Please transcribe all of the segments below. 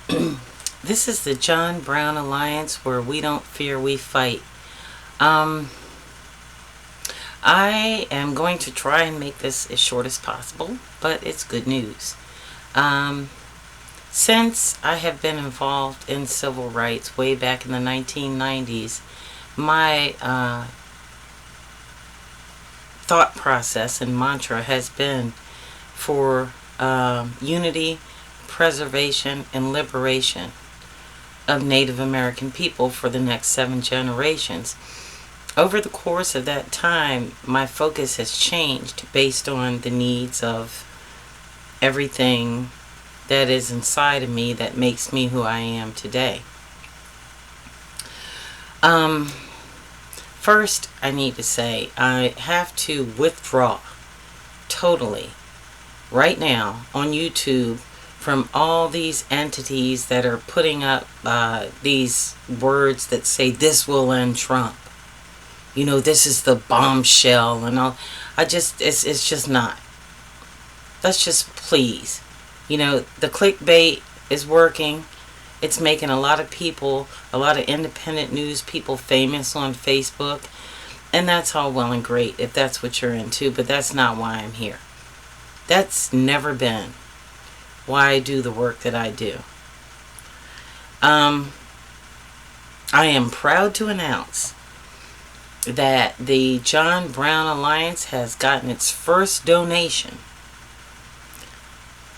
This is the John Brown Alliance, where we don't fear, we fight. Um, I am going to try and make this as short as possible, but it's good news. Um, since I have been involved in civil rights way back in the 1990s, my thought process and mantra has been for unity, preservation, and liberation of Native American people for the next 7 generations. Over the course of that time, my focus has changed based on the needs of everything that is inside of me that makes me who I am today. Um, First, I need to say I have to withdraw totally right now on YouTube from all these entities that are putting up these words that say this will end Trump. You know, this is the bombshell and all. It's just not. Let's just please. You know, the clickbait is working. It's making a lot of people, a lot of independent news people famous on Facebook. And that's all well and great if that's what you're into, but that's not why I'm here. That's never been why I do the work that I do. Um, I am proud to announce that the John Brown Alliance has gotten its first donation.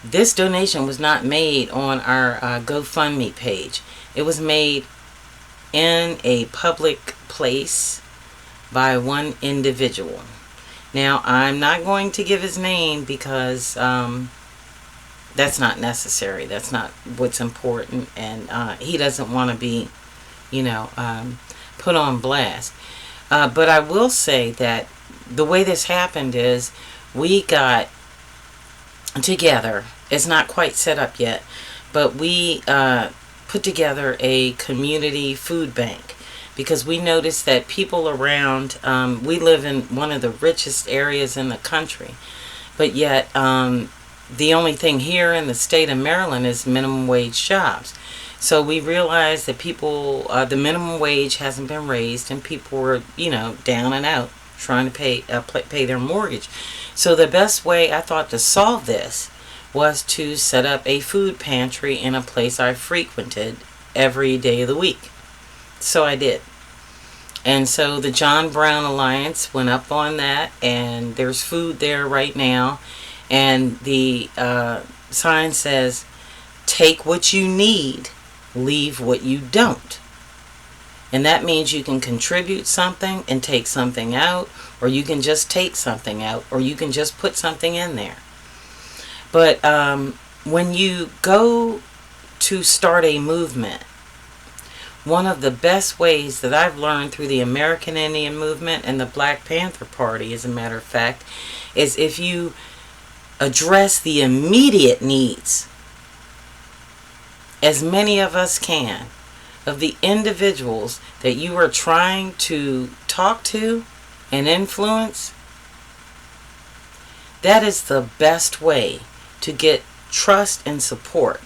This donation was not made on our GoFundMe page. It was made in a public place by one individual. Now, I'm not going to give his name because that's not necessary. That's not what's important. And he doesn't want to be, put on blast. But I will say that the way this happened is we got together. It's not quite set up yet, but we put together a community food bank because we noticed that people around, we live in one of the richest areas in the country, but yet the only thing here in the state of Maryland is minimum wage jobs. So we realized that people, the minimum wage hasn't been raised, and people were, down and out trying to pay their mortgage. So the best way I thought to solve this was to set up a food pantry in a place I frequented every day of the week. So I did. And so the John Brown Alliance went up on that, and there's food there right now. And the sign says, take what you need, leave what you don't. And that means you can contribute something and take something out, or you can just take something out, or you can just put something in there. But when you go to start a movement, one of the best ways that I've learned through the American Indian movement and the Black Panther Party, as a matter of fact, is if you address the immediate needs, as many of us can, of the individuals that you are trying to talk to and influence, that is the best way to get trust and support,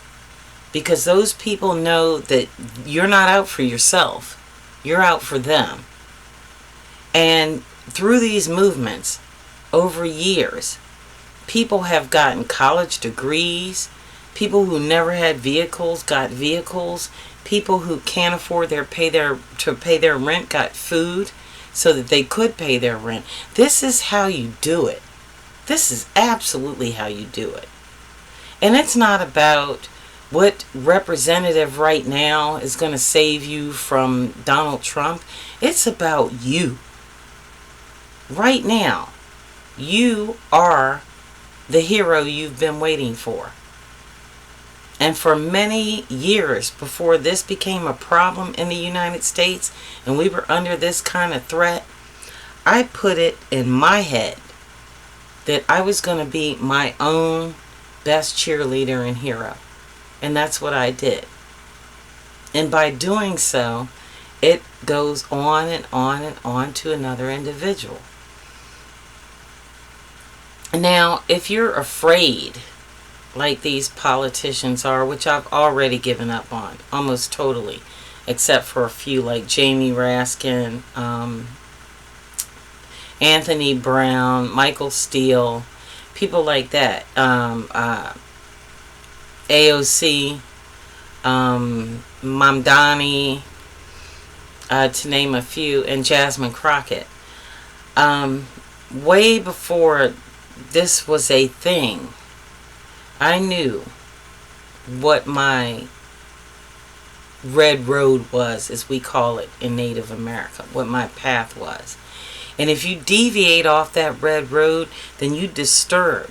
because those people know that you're not out for yourself, you're out for them. And through these movements over years, people have gotten college degrees, people who never had vehicles got vehicles, people who can't afford to pay their rent got food so that they could pay their rent. This is how you do it. This is absolutely how you do it. And it's not about what representative right now is going to save you from Donald Trump. It's about you. Right now, you are the hero you've been waiting for. And for many years before this became a problem in the United States and we were under this kind of threat, I put it in my head that I was going to be my own best cheerleader and hero. And that's what I did. And by doing so, it goes on and on and on to another individual. Now, if you're afraid like these politicians are, which I've already given up on almost totally, except for a few like Jamie Raskin, Anthony Brown, Michael Steele, people like that, AOC, Mamdani, to name a few, and Jasmine Crockett. Way before this was a thing, I knew what my red road was, as we call it in Native America, what my path was. And if you deviate off that red road, then you disturb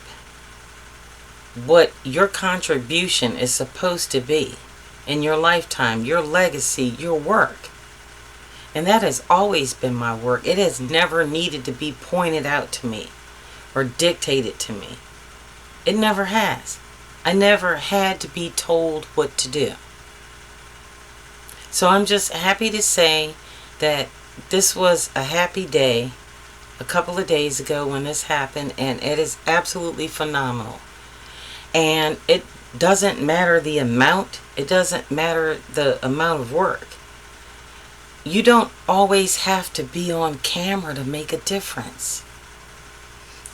what your contribution is supposed to be in your lifetime, your legacy, your work. And that has always been my work. It has never needed to be pointed out to me or dictated to me. It never has. I never had to be told what to do. So I'm just happy to say that this was a happy day a couple of days ago when this happened, and it is absolutely phenomenal. And it doesn't matter the amount. It doesn't matter the amount of work. You don't always have to be on camera to make a difference.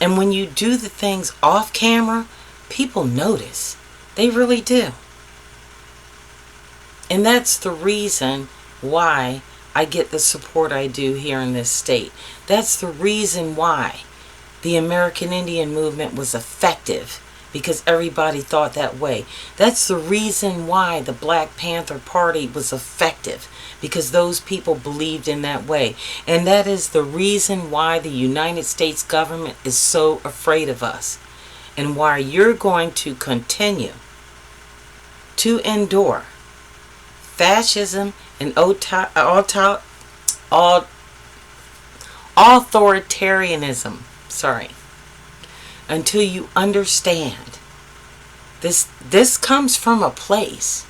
And when you do the things off camera, people notice. They really do. And that's the reason why I get the support I do here in this state. That's the reason why the American Indian movement was effective, because everybody thought that way. That's the reason why the Black Panther Party was effective, because those people believed in that way. And that is the reason why the United States government is so afraid of us, and why you're going to continue to endure fascism and authoritarianism, until you understand this comes from a place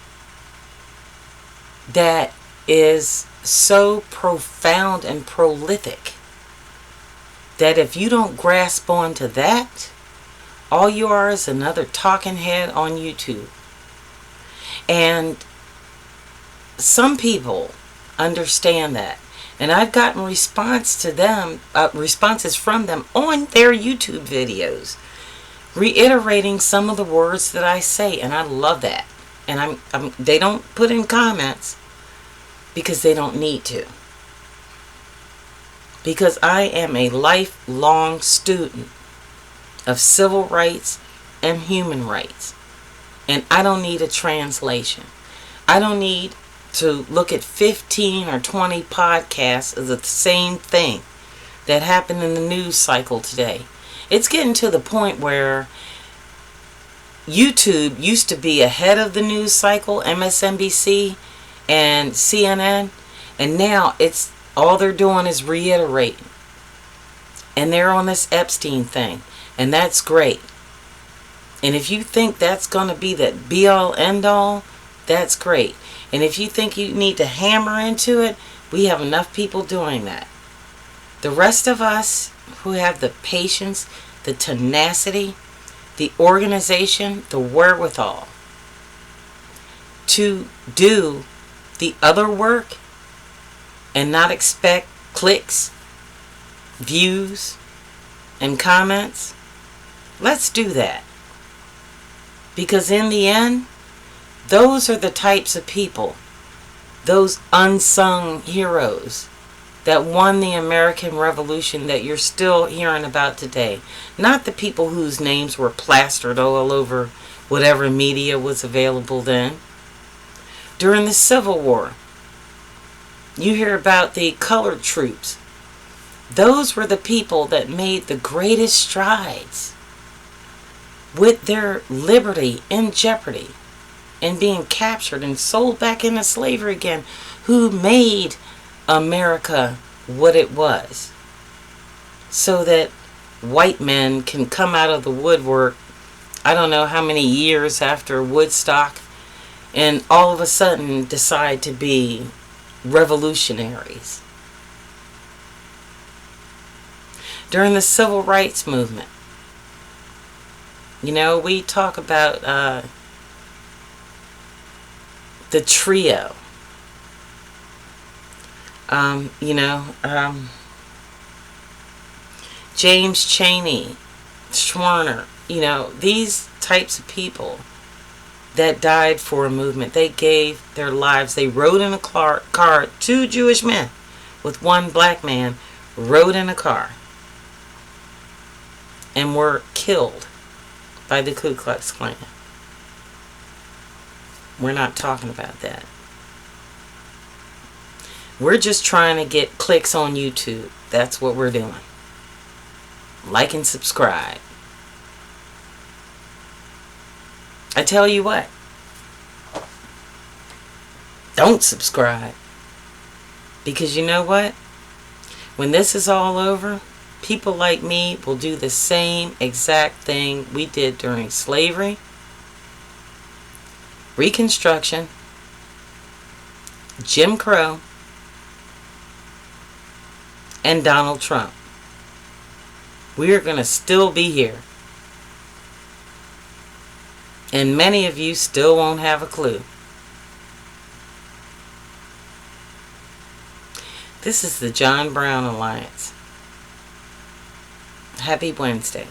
that is so profound and prolific that if you don't grasp onto that, all you are is another talking head on YouTube. And some people understand that, and I've gotten responses from them on their YouTube videos, reiterating some of the words that I say, and I love that. And they don't put in comments because they don't need to, because I am a lifelong student of civil rights and human rights, and I don't need a translation. I don't need to look at 15 or 20 podcasts of the same thing that happened in the news cycle today. It's getting to the point where YouTube used to be ahead of the news cycle, MSNBC and CNN, and now it's all they're doing is reiterating. And they're on this Epstein thing, and that's great. And if you think that's going to be the be-all, end-all, that's great. And if you think you need to hammer into it, we have enough people doing that. The rest of us who have the patience, the tenacity, the organization, the wherewithal to do the other work and not expect clicks, views, and comments, let's do that. Because in the end, those are the types of people, those unsung heroes that won the American Revolution that you're still hearing about today. Not the people whose names were plastered all over whatever media was available then. During the Civil War, you hear about the colored troops. Those were the people that made the greatest strides with their liberty in jeopardy and being captured and sold back into slavery again, who made America what it was, so that white men can come out of the woodwork, I don't know how many years after Woodstock, and all of a sudden decide to be revolutionaries. During the Civil Rights Movement, You know, we talk about the trio. You know, James Chaney, Schwerner, you know, these types of people that died for a movement. They gave their lives. They rode in a car, two Jewish men with one black man rode in a car and were killed by the Ku Klux Klan. We're not talking about that. We're just trying to get clicks on YouTube. That's what we're doing. Like and subscribe. I tell you what, don't subscribe. Because you know what? When this is all over, people like me will do the same exact thing we did during slavery, Reconstruction, Jim Crow, and Donald Trump. We are going to still be here. And many of you still won't have a clue. This is the John Brown Alliance. Happy Wednesday.